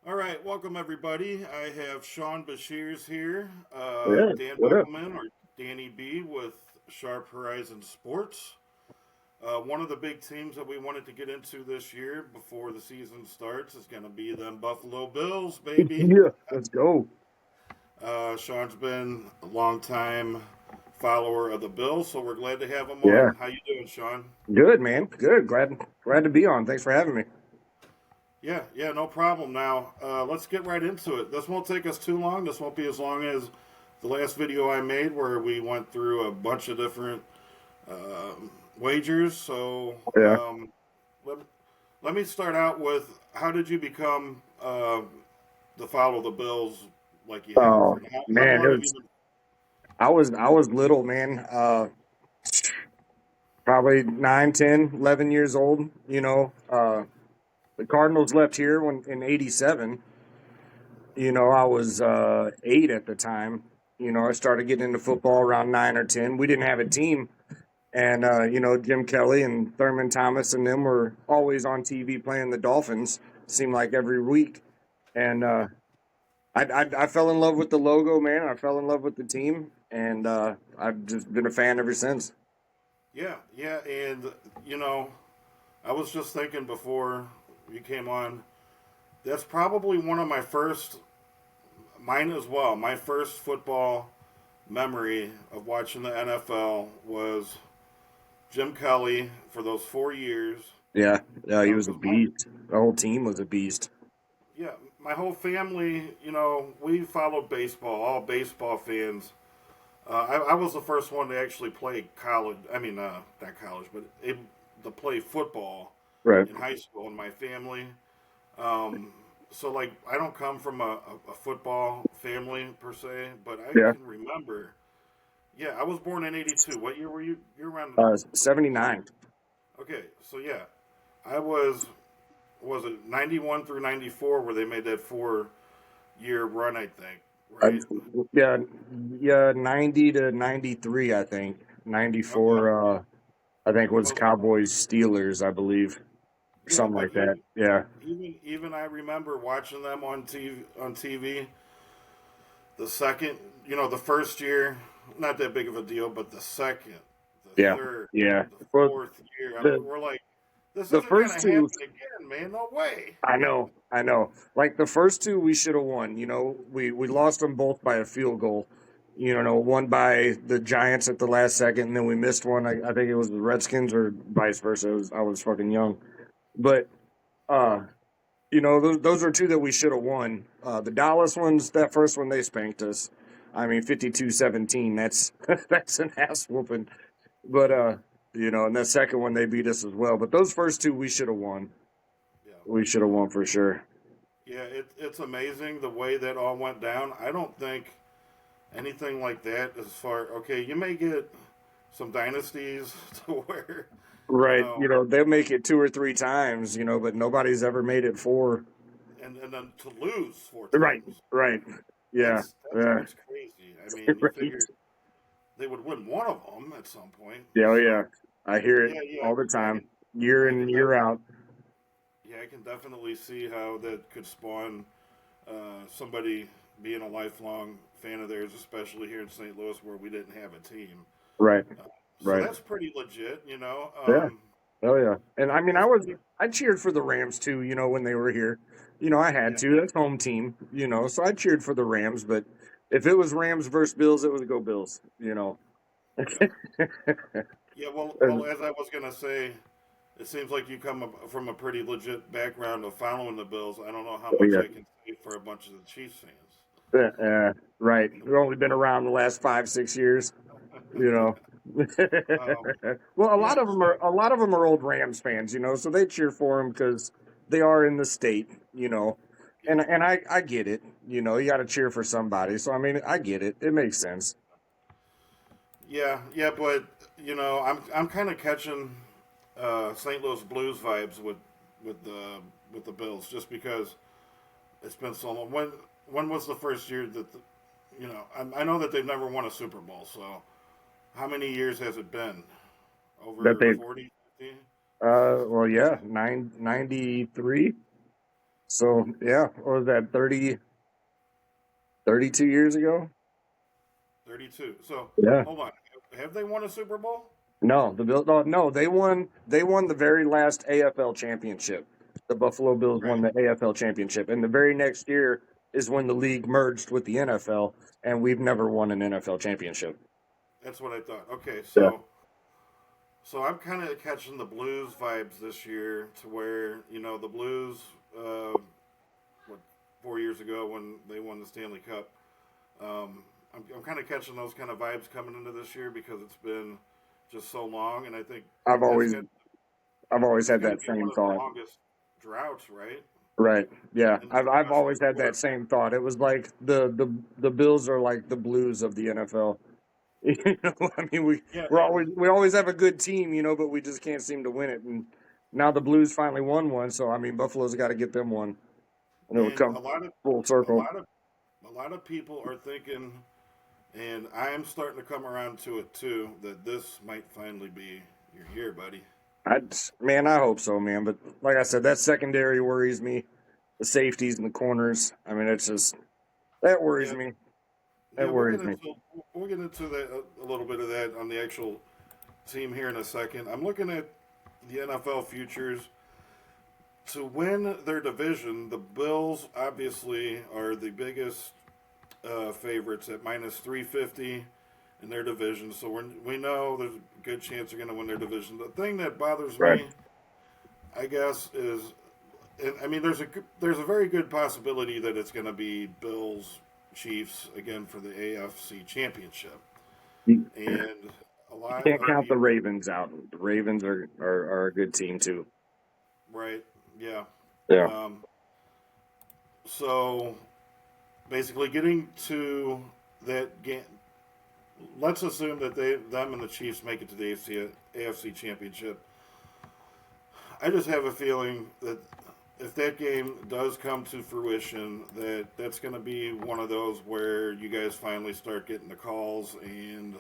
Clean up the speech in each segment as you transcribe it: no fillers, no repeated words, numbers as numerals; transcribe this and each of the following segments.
All right, welcome everybody. I have Sean Bashirs here, Yeah, Dan what up? Beckelman or Danny B with Sharp Horizon Sports. One of the big teams that we wanted to get into this year before the season starts is going to be them Buffalo Bills, baby. Yeah, let's go. Sean's been a long time follower of the Bills, so we're glad to have him Yeah, on. How you doing, Sean? good man. Good. Glad to be on. Thanks for having me. Yeah, no problem. Now, let's get right into it. This won't take us too long. This won't be as long as the last video I made where we went through a bunch of different uh, wagers. So, Yeah. let, let me start out with how did you become the follow the Bills like you have? Oh And how man, it long have you was. been? I was little man. Probably 9, 10, 11 years old. The Cardinals left here when in '87. I was 8 at the time. I started getting into football around 9 or 10. We didn't have a team. And Jim Kelly and Thurman Thomas and them were always on TV playing the Dolphins. Seemed like every week, and I fell in love with the logo, man. I fell in love with the team, and I've just been a fan ever since. Yeah, and you know, I was just thinking before you came on. That's probably one of my first, mine as well. My first football memory of watching the NFL was Jim Kelly for those 4 years. Yeah, yeah, he was a 'Cause my beast. The whole team was a beast. yeah, my whole family, we followed baseball. All baseball fans. I was the first one to actually play college. I mean, not college, but to play football Right. in high school in my family. Um, so like, I don't come from a football family per se, but I Yeah. can remember. Yeah, I was born in '82. What year were you? You're around. 79. Okay, so yeah, I was it 91 through 94 where they made that 4 year run, I think, Uh, right? yeah, yeah, 90 to 93, I think. Okay. 94, I think was Well, Cowboys Steelers, I believe, or yeah, something but like that. Yeah. even I remember watching them on TV. The second, the first year, not that big of a deal, but the second, the Yeah, third, yeah. the Well, fourth year, the we're like, this the isn't gonna first two, happen again, man. No way. I know. Like the first two, we should have won. We lost them both by a field goal. One by the Giants at the last second, and then we missed one. I think it was the Redskins or vice versa. I was fucking young, but uh, those are two that we should have won. The Dallas ones, that first one they spanked us. I mean, 52-17. That's that's an ass whooping. But and that second one they beat us as well. But those first two we should have won. Yeah, We should have won for sure. yeah. It's amazing the way that all went down. I don't think anything like that. As far okay, you may get some dynasties to where you Right. know, They'll make it two or three times, but nobody's ever made it four. and then to lose four Right. times. Right. Yeah. That's Yeah. what's crazy. I mean, you Right. figure they would win one of them at some point. Yeah. Oh, yeah. So I hear it yeah, all the I time, can year I in, can year definitely out. yeah, I can definitely see how that could spawn somebody being a lifelong fan of theirs, especially here in St. Louis where we didn't have a team. Right. Uh, so Right. that's pretty legit, you know. Yeah. Oh, yeah. And I mean, That's pretty. I cheered for the Rams too, when they were here. I had Yeah, to. That's home team, so I cheered for the Rams. But if it was Rams versus Bills, it would go Bills. yeah, yeah. Well, as I was gonna say, it seems like you come from a pretty legit background of following the Bills. I don't know how Oh, much yeah. I can say for a bunch of the Chiefs fans. Right. We've only been around the last 5, 6 years. You know. um, Well, yeah, so a lot of them are old Rams fans. So they cheer for them because they are in the state. yeah, And I get it. You got to cheer for somebody. So I mean, I get it. It makes sense. yeah, but I'm kind of catching St. Louis Blues vibes with the with the Bills just because it's been so long. When was the first year that I know that they've never won a Super Bowl. So how many years has it been? That Over they 40, 50? well, yeah, 93. So yeah, what was that 32 years ago? 32. So Yeah. hold on, have they won a Super Bowl? No, the Bills. No, no, they won. They won the very last AFL championship. The Buffalo Bills won Right. the AFL championship, and the very next year is when the league merged with the NFL, and we've never won an NFL championship. That's what I thought. Okay, Yeah, so I'm kind of catching the Blues vibes this year, to where the Blues, what 4 years ago when they won the Stanley Cup. I'm kind of catching those kind of vibes coming into this year because it's been just so long, and I think I've that's always, got I've always it's had got to that be one same of the thought. longest droughts, right? Right? Yeah, In I've professional always had that sports. same thought. It was like the Bills are like the Blues of the NFL. You know, I mean, Yeah, we always have a good team, but we just can't seem to win it. And now the Blues finally won one, so I mean, Buffalo's got to get them one, and it'll and come full a circle. lot of a lot of people are thinking, and I am starting to come around to it too, that this might finally be your year, buddy. Man, I hope so, man. But like I said, that secondary worries me. The safeties and the corners. I mean, it's just that worries Yeah, me. yeah, That worries me. we'll get into that a little bit of that on the actual team here in a second. I'm looking at the NFL futures to win their division. The Bills obviously are the biggest favorites at -350 in their division, so we know there's a good chance they're going to win their division. The thing that bothers Right. me, I guess, is, and I mean, there's a very good possibility that it's going to be Bills Chiefs again for the AFC Championship, You and a lot can't of count the people, Ravens out. The Ravens are a good team too. right? Yeah. Yeah. Um, so basically, getting to that game, let's assume that them and the Chiefs make it to the AFC Championship. I just have a feeling that if that game does come to fruition, that's going to be one of those where you guys finally start getting the calls, and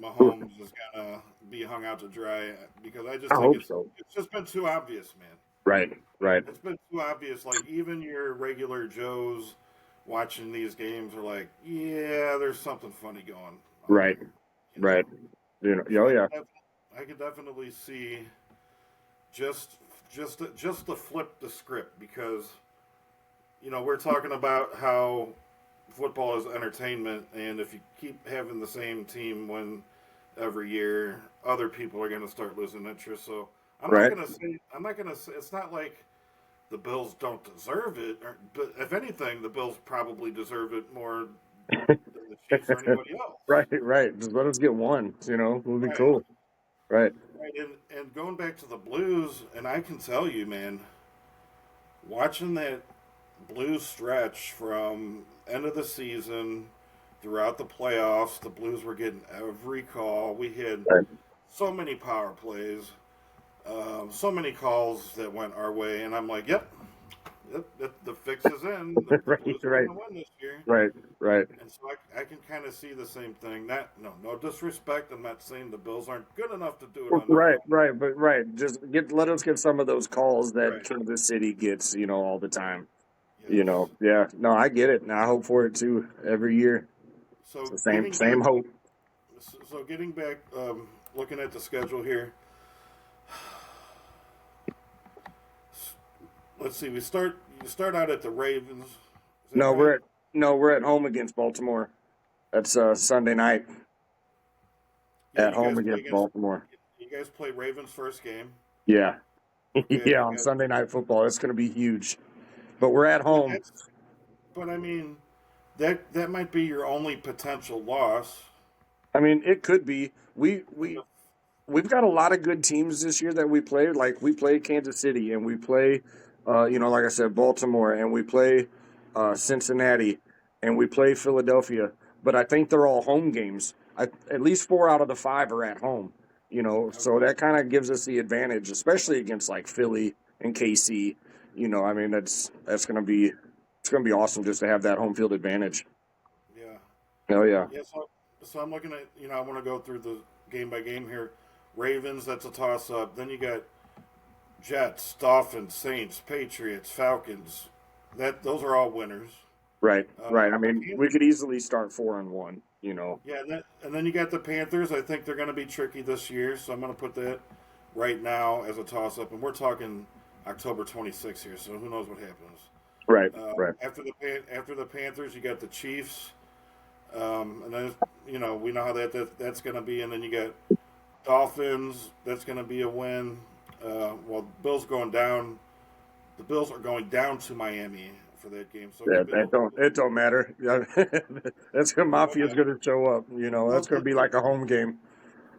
Mahomes is going to be hung out to dry, because I just I think hope it's so. it's just been too obvious, man. Right. Right. It's been too obvious. Like, even your regular Joes watching these games are like, yeah, there's something funny going on Right. here, you know. Right. Oh So yeah. I could definitely see just just to flip the script, because we're talking about how football is entertainment, and if you keep having the same team win every year, other people are going to start losing interest. So Right. I'm not going to say it's not like the Bills don't deserve it, but if anything, the Bills probably deserve it more than the Chiefs or anybody else. Right. Right. Just let us get one. We'll be Right. cool. Right. Right. And going back to the Blues, and I can tell you, man, watching that Blues stretch from end of the season throughout the playoffs, the Blues were getting every call. We had Right. so many power plays, so many calls that went our way, and I'm like, yep, the fix is in. The Right. Blues are Right. going to win this year. Right. Right. And so I can kind of see the same thing. No disrespect. I'm not saying the Bills aren't good enough to do it on their Right, own. right, but right. Just let us get some of those calls that Right. Kansas City gets, all the time. Yes. Yeah. No, I get it, and I hope for it too every year. It's So the same hope. getting back, looking at the schedule here. Let's see. You start out at the Ravens. Is that No, right? we're at home against Baltimore. That's Sunday night Yeah. at home against Baltimore. You guys play Ravens first game. Yeah, Okay. yeah, You on got. Sunday night football. It's going to be huge. But we're at But home. that's. But I mean, that might be your only potential loss. I mean, it could be. In the, We've got a lot of good teams this year that we play. Like we play Kansas City, and we play, like I said, Baltimore, and we play Cincinnati, and we play Philadelphia. But I think they're all home games. At least 4 out of the 5 are at home. So okay. that kind of gives us the advantage, especially against like Philly and KC. I mean that's gonna be awesome just to have that home field advantage. Yeah. Oh yeah, Yeah. So I'm looking at. I want to go through the game by game here. Ravens. That's a toss up. Then you got Jets, Dolphins, Saints, Patriots, Falcons. Those are all winners. Right, right. I The mean, we could easily start 4-1. Yeah, and then you got the Panthers. I think they're going to be tricky this year, so I'm going to put that right now as a toss up. And we're talking October 26th here, so who knows what happens. Right, right. After the Panthers, you got the Chiefs, and then we know how that's going to be. And then you got Dolphins. That's going to be a win. Well, Bills going down. The Bills are going down to Miami for that game. So Yeah, give it. it don't matter. That's the Oh mafia's yeah. going to show up. Well, That's going to be like a home game.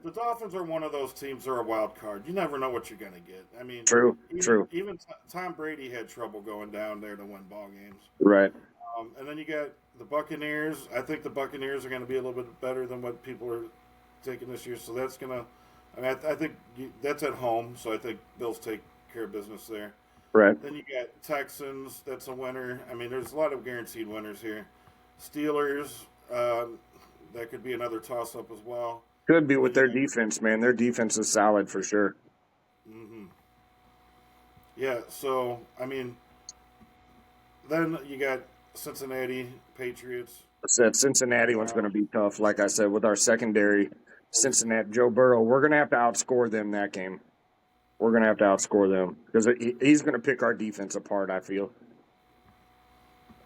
the Dolphins are one of those teams that are a wild card. You never know what you're going to get. I mean, True, even true. even Tom Brady had trouble going down there to win ball games. Right. And then you got the Buccaneers. I think the Buccaneers are going to be a little bit better than what people are taking this year. So that's going to. I mean, I think that's at home. So I think Bills take care of business there. Right. Then you got Texans. That's a winner. I mean, there's a lot of guaranteed winners here. Steelers. That could be another toss-up as well. Could be And then with you their got, defense, man. Their defense is solid for sure. hmm Yeah. So I mean, then you got Cincinnati Patriots. I said Cincinnati one's going to be tough. Like I said, with our secondary, Cincinnati, Joe Burrow, we're going to have to outscore them that game. We're going to have to outscore them because he's going to pick our defense apart, I feel.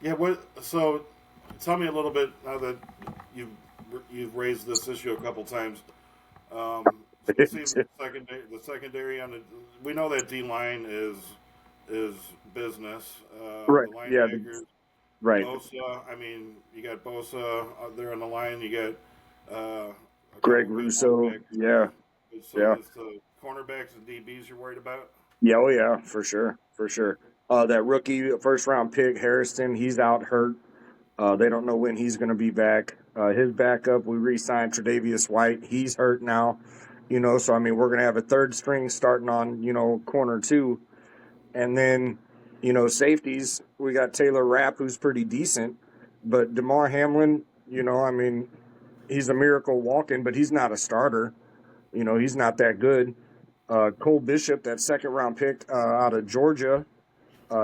Yeah. What? So, tell me a little bit now that you've raised this issue a couple times. Um, it seems the secondary on the we know that D line is business. Right. The Yeah. linebackers, Right. Bosa. I mean, you got Bosa there on the line. You got a Greg couple good Russo. cornerbacks. Yeah. So Yeah. it's the cornerbacks and DBs you're worried about. Yeah. Oh, yeah. For sure. For sure. That rookie first round pick, Harrison, he's out hurt. They don't know when he's going to be back. His backup, we re-signed Tre'Davious White. He's hurt now. So I mean, we're going to have a third string starting on, corner two. And then, safeties, we got Taylor Rapp, who's pretty decent. But DeMar Hamlin, I mean, he's a miracle walking, but he's not a starter. He's not that good. Cole Bishop, that second round pick out of Georgia,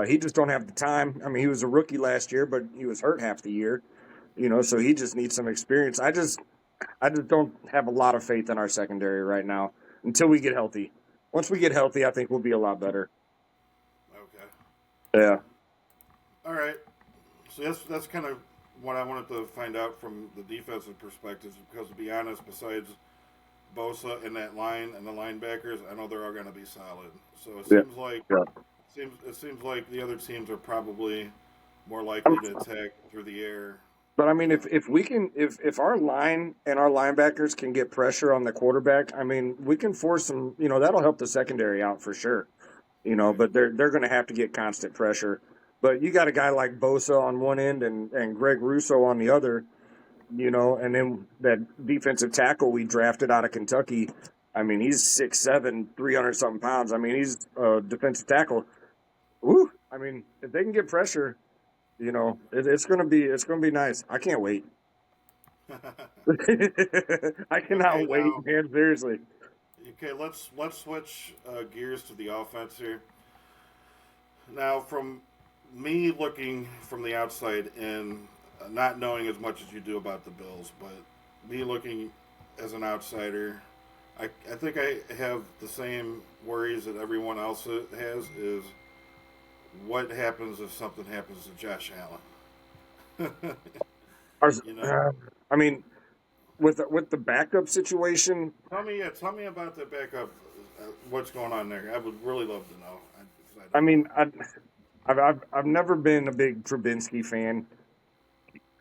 he just don't have the time. I mean, he was a rookie last year, but he was hurt half the year. So he just needs some experience. I just don't have a lot of faith in our secondary right now until we get healthy. Once we get healthy, I think we'll be a lot better. Okay. Yeah. All right. So that's kind of what I wanted to find out from the defensive perspective. Because to be honest, besides Bosa in that line and the linebackers, I know they're all going to be solid. So it Yeah. seems like Yeah. it seems like the other teams are probably more likely to attack through the air. But I mean, if we can, if our line and our linebackers can get pressure on the quarterback, I mean, we can force them. That'll help the secondary out for sure. Right. But they're going to have to get constant pressure. But you got a guy like Bosa on one end and Greg Russo on the other. And then that defensive tackle we drafted out of Kentucky. I mean, he's 6'7", 300-something pounds. I mean, he's a defensive tackle. Woo! I mean, if they can get pressure, it's gonna be nice. I can't wait. I Okay, cannot wait, now man. Seriously. okay, let's switch gears to the offense here. Now, from me looking from the outside and not knowing as much as you do about the Bills, but me looking as an outsider, I think I have the same worries that everyone else has. Is what happens if something happens to Josh Allen? Ours- you know, uh, I mean, with the backup situation, tell me about the backup. What's going on there? I would really love to know. I I don't mean, know. I've never been a big Trubinsky fan.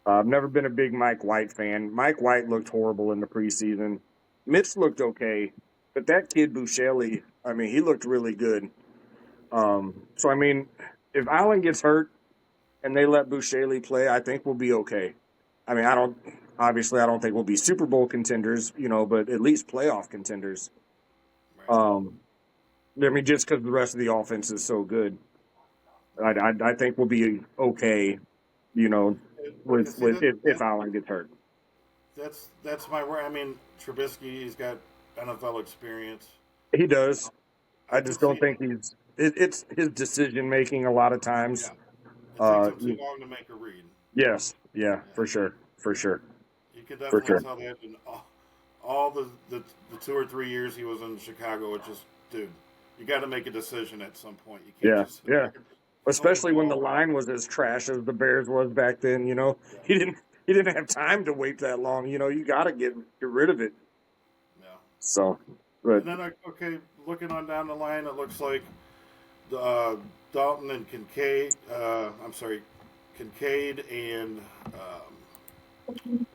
I've never been a big Mike White fan. Mike White looked horrible in the preseason. Mitch looked okay, but that kid Buscelli, I mean, he looked really good. So I mean, if Allen gets hurt and they let Buscelli play, I think we'll be okay. I mean, I don't think we'll be Super Bowl contenders, but at least playoff contenders. Right. Um, I mean, just because the rest of the offense is so good, I think we'll be okay, you know, And see with if Allen gets hurt. that's my worry. I mean, Trubisky, he's got NFL experience. He does. I I could just don't see think he's it's his decision making a lot of times. Yeah, it takes him too You, long to make a read. yes, yeah, Yeah, for sure, you could for definitely sure. tell that in all the 2 or 3 years he was in Chicago. It just, dude, you got to make a decision at some point. You can't Yeah, just sit yeah. there throwing the Especially when the ball. line was as trash as the Bears was back then. Yeah, He didn't have time to wait that long. You got to get rid of it. yeah. So, but And then okay, looking on down the line, it looks like uh, Dalton and Kincaid. I'm sorry, Kincaid and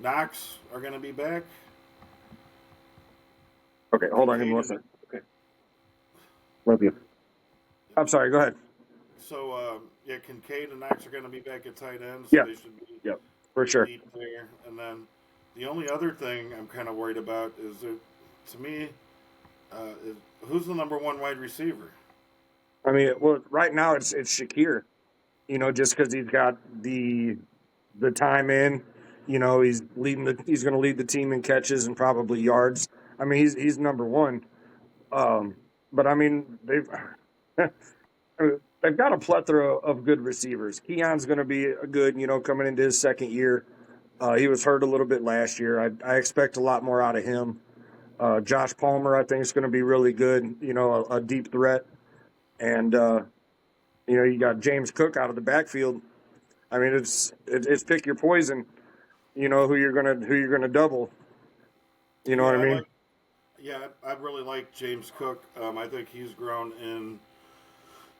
Knox are going to be back. okay, hold on, give me Kincaid one and second. Okay, love you. I'm sorry. Go ahead. so yeah, Kincaid and Knox are going to be back at tight end, so Yeah, they should be yeah, for sure. elite there. And then the only other thing I'm kind of worried about is that, to me, is who's the number one wide receiver? I mean, well, right now it's Shakir. Just because he's got the time in. He's going to lead the team in catches and probably yards. I mean, he's number one. Um, but I mean, they've got a plethora of good receivers. Keon's going to be a good, coming into his second year. He was hurt a little bit last year. I expect a lot more out of him. Josh Palmer, I think, is going to be really good. A deep threat, and you got James Cook out of the backfield. I mean, it's pick your poison. Who you're gonna double. You know what Yeah, I I mean? like. Yeah, I really like James Cook. I think he's grown in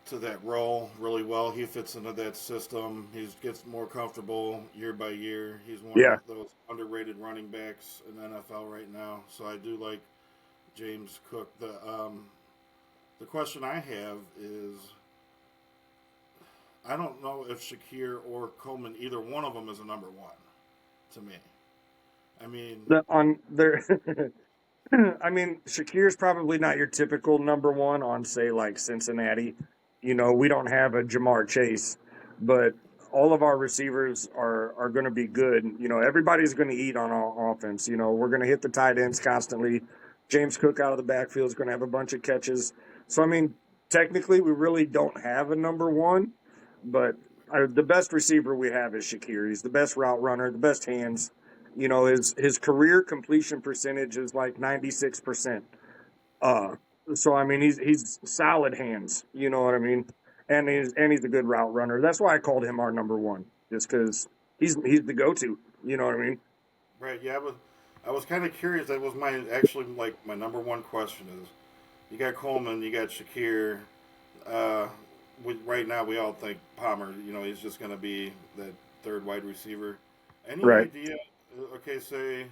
to that role really well. He fits into that system. He gets more comfortable year by year. He's one of Yeah. those underrated running backs in the NFL right now. So I do like James Cook. The question I have is, I don't know if Shakir or Coleman, either one of them, is a number one to me. I mean, On there, I mean, Shakir's probably not your typical number one on, say, like Cincinnati. We don't have a Jamar Chase, but all of our receivers are going to be good. Everybody's going to eat on our offense. We're going to hit the tight ends constantly. James Cook out of the backfield is going to have a bunch of catches. So, I mean, technically, we really don't have a number one, but the best receiver we have is Shakir. He's the best route runner, the best hands. His career completion percentage is like 96%. Uh, so I mean, he's solid hands. You know what I mean? And he's a good route runner. That's why I called him our number one, just because he's the go-to. You know what I mean? right? Yeah, I was kind of curious. That was my actually like my number one question is, you got Coleman, you got Shakir. Uh, right now, we all think Palmer. He's just going to be that third wide receiver. Any Right. idea? Okay, say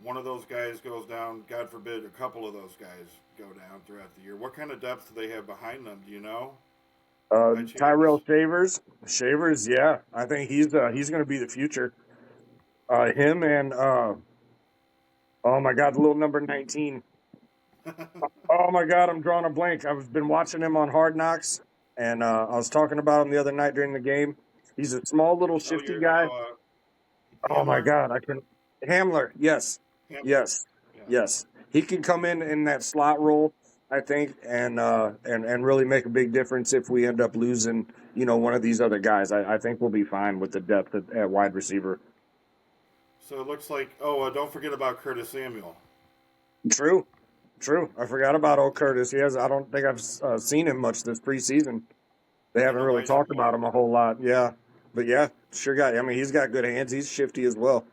one of those guys goes down. God forbid, a couple of those guys go down throughout the year. What kind of depth do they have behind them? Do you know? By Tyrell chance? Shavers, yeah, I think he's going to be the future. Him and oh my God, the little number 19. Oh my God, I'm drawing a blank. I've been watching him on Hard Knocks, and I was talking about him the other night during the game. He's a small, little, Oh, shifty you're guy. Oh my Hamler. God, I can Hamler. Yes, Hamler. yes, Yeah. yes. He can come in that slot role, I think, and really make a big difference if we end up losing, one of these other guys. I think we'll be fine with the depth at wide receiver. So it looks like. Oh, don't forget about Curtis Samuel. True, true. I forgot about old Curtis. I don't think I've seen him much this preseason. They I haven't know really my talked about him a whole lot. Yeah, but yeah, sure got. I mean, he's got good hands. He's shifty as well.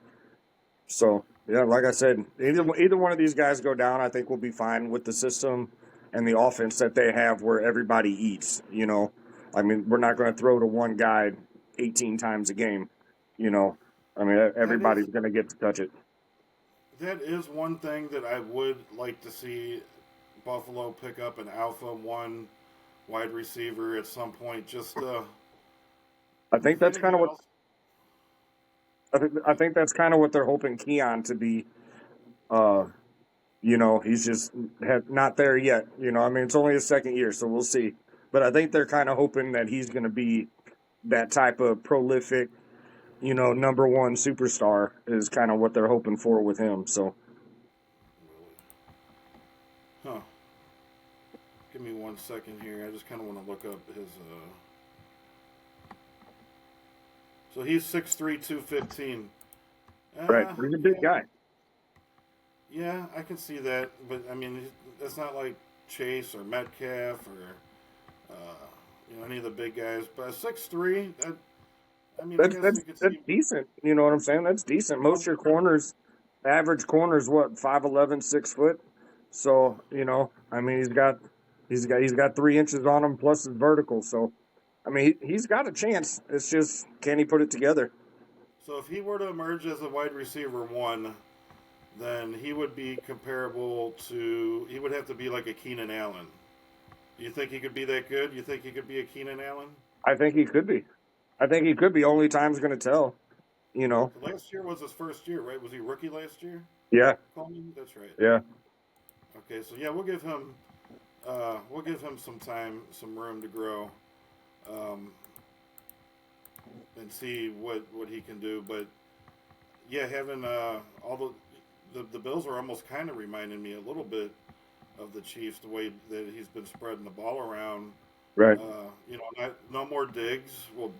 So yeah, like I said, either one of these guys go down, I think we'll be fine with the system and the offense that they have, where everybody eats. I mean, we're not going to throw to one guy 18 times a game. You know, I mean, that is everybody's going to get to touch it. that is one thing that I would like to see Buffalo pick up an alpha one wide receiver at some point. Just I think if that's kind anything of what else. I think that's kind of what they're hoping Keon to be. Uh, he's just not there yet. I mean, it's only his second year, so we'll see. But I think they're kind of hoping that he's going to be that type of prolific, number one superstar is kind of what they're hoping for with him. So, Huh. Give me 1 second here. I just kind of want to look up his. So he's 6'3", 215. Right. He's a big Yeah, guy. yeah, I can see that. But I mean, that's not like Chase or Metcalf or any of the big guys. But 6'3", I mean, I That's guess that's you could that's see. decent. You know what I'm saying? That's decent. Most of your corners, average corners, what 5'11", 6 foot. Yeah. So I mean, he's got 3 inches on him plus his vertical. So I mean, he's got a chance. It's just can he put it together? So if he were to emerge as a wide receiver one, then he would be comparable to. He would have to be like a Keenan Allen. Do you think he could be that good? You think he could be a Keenan Allen? I think he could be. I think he could be. Only time's going to tell. You know. So last year was his first year, right? Was he rookie last year? Yeah. Coleman? That's right. Yeah. Okay, so yeah, we'll give him some time, some room to grow, um, and see what he can do. But yeah, having all the Bills are almost kind of reminding me a little bit of the Chiefs, the way that he's been spreading the ball around. Right. No more Diggs. Well,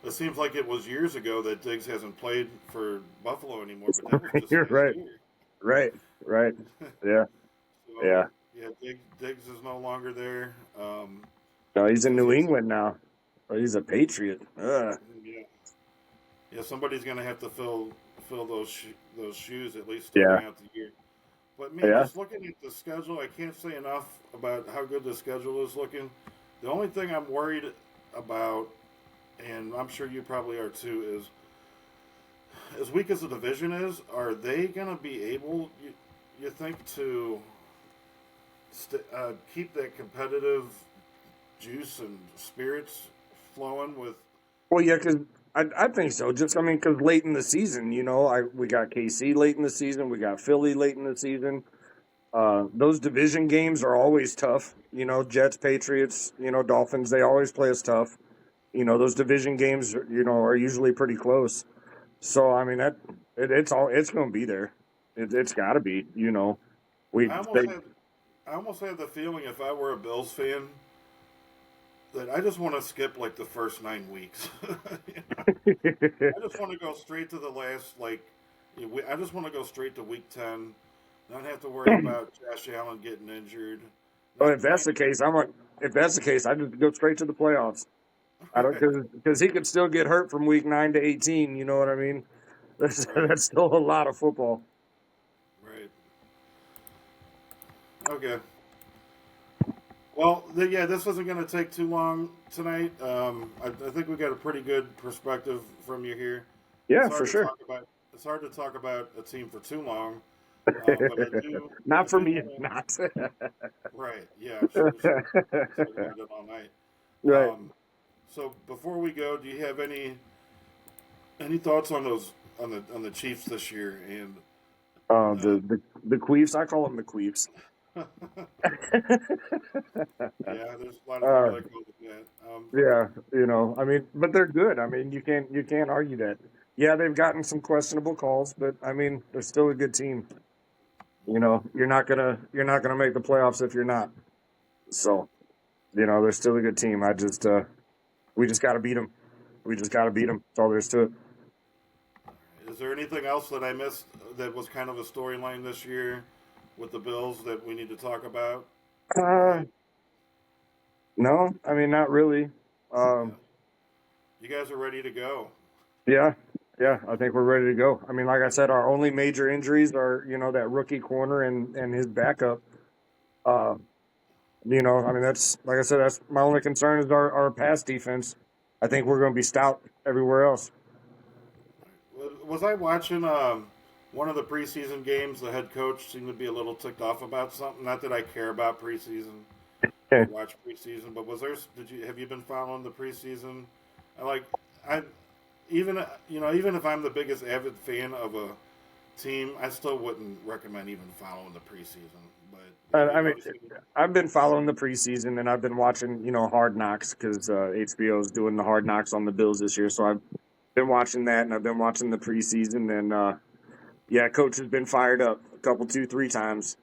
it seems like it was years ago that Diggs hasn't played for Buffalo anymore, but that was just You're last right. year. Right. Right. Yeah. So Yeah. yeah, Diggs is no longer there. No, he's in So it New seems like England now. Oh, he's a Patriot. Ugh. yeah, yeah, somebody's gonna have to fill those shoes at least Yeah. starting out the year. But man, Yeah. just looking at the schedule, I can't say enough about how good the schedule is looking. The only thing I'm worried about, and I'm sure you probably are too, is as weak as the division is, are they gonna be able? You think to keep that competitive juice and spirits flowing with. Well, yeah, because I think so. Just I mean, because late in the season, we got KC late in the season, we got Philly late in the season. Those division games are always tough. Jets, Patriots, Dolphins. They always play us tough. Those division games, are usually pretty close. So I mean it's going to be there. It's got to be. We I almost they had I almost had the feeling if I were a Bills fan that I just want to skip like the first 9 weeks. I just want to go straight to the last I just want to go straight to week 10, not have to worry about Josh Allen getting injured. Well, Not if that's not the case, if that's the case, I just go straight to the playoffs. I don't because he could still get hurt from week 9 to 18. You know what I mean? That's, right, that's still a lot of football. right. Okay. Well, yeah, this isn't going to take too long tonight. I think we got a pretty good perspective from you here. It's Yeah, for hard to sure. talk about. It's hard to talk about a team for too long, but I Not for do me, want to. not. Right? Yeah, I'm sure. So we're going to all night. Right. So before we go, do you have any thoughts on those on the Chiefs this year? And uh, The Queefs, I call them the Queefs. yeah, there's a lot of uh, people that call it that. yeah, I mean, but they're good. I mean, you can't argue that. Yeah, they've gotten some questionable calls, but I mean, they're still a good team. You're not gonna make the playoffs if you're not. So, they're still a good team. We just got to beat them. We just got to beat them. That's all there is to it. Is there anything else that I missed that was kind of a storyline this year with the Bills that we need to talk about? Uh, Uh, no, I mean, not really. yeah, Um, you guys are ready to go. yeah, yeah, I think we're ready to go. I mean, like I said, our only major injuries are, that rookie corner and his backup. Uh, I mean, that's, like I said, that's my only concern is our pass defense. I think we're going to be stout everywhere else. Was I watching one of the preseason games? The head coach seemed to be a little ticked off about something. Not that I care about preseason or watch preseason, but was there? Have you been following the preseason? I like I even even if I'm the biggest avid fan of a team, I still wouldn't recommend even following the preseason. But have you I mean, noticed any? I've been following the preseason and I've been watching, Hard Knocks because HBO is doing the Hard Knocks on the Bills this year. So I've been watching that and I've been watching the preseason. And yeah, coach has been fired up a couple, 2, 3 times.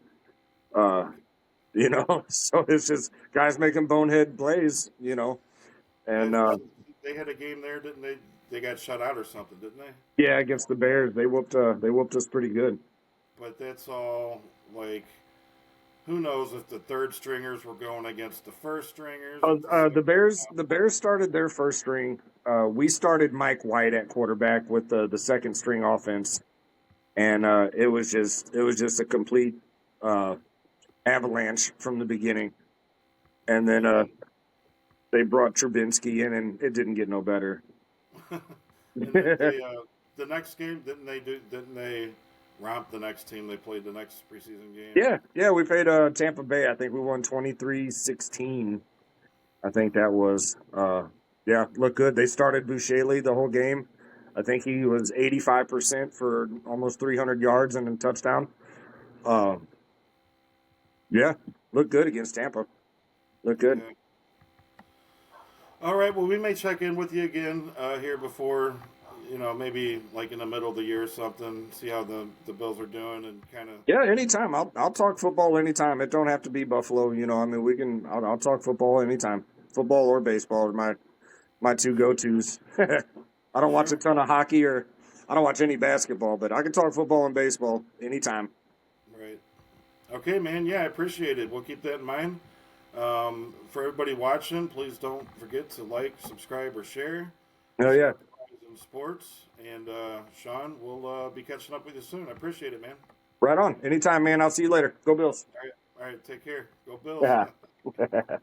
Uh, you know. So it's just guys making bonehead plays, you know. And They had a game there, didn't they? They got shut out or something, didn't they? yeah, against the Bears, they whooped us pretty good. But that's all like who knows if the third stringers were going against the first stringers, if the second. The Bears started their first string. We started Mike White at quarterback with the second string offense, and it was just a complete uh, avalanche from the beginning. And then Yeah. they brought Trubinsky in, and it didn't get no better. And then they the next game didn't they romp the next team they played the next preseason game? Yeah, we played Tampa Bay. I think we won 23-16. I think that was yeah, looked good. They started Bouchelli the whole game. I think he was 85% for almost 300 yards and a touchdown. Uh, yeah, looked good against Tampa. Looked good. Yeah. All right. Well, we may check in with you again here before, maybe like in the middle of the year or something. See how the Bills are doing and kind of. Yeah, anytime. I'll talk football anytime. It don't have to be Buffalo. You know, I mean, we can. I'll talk football anytime. Football or baseball are my two go tos. I don't watch a Sure. ton of hockey or I don't watch any basketball, but I can talk football and baseball anytime. Right. Okay, man. Yeah, I appreciate it. We'll keep that in mind. For everybody watching, please don't forget to like, subscribe, or share. Oh yeah, In sports. And Sean, we'll be catching up with you soon. I appreciate it, man. right on. Anytime, man. I'll see you later. Go Bills. All right. All right. Take care. Go Bills. Yeah.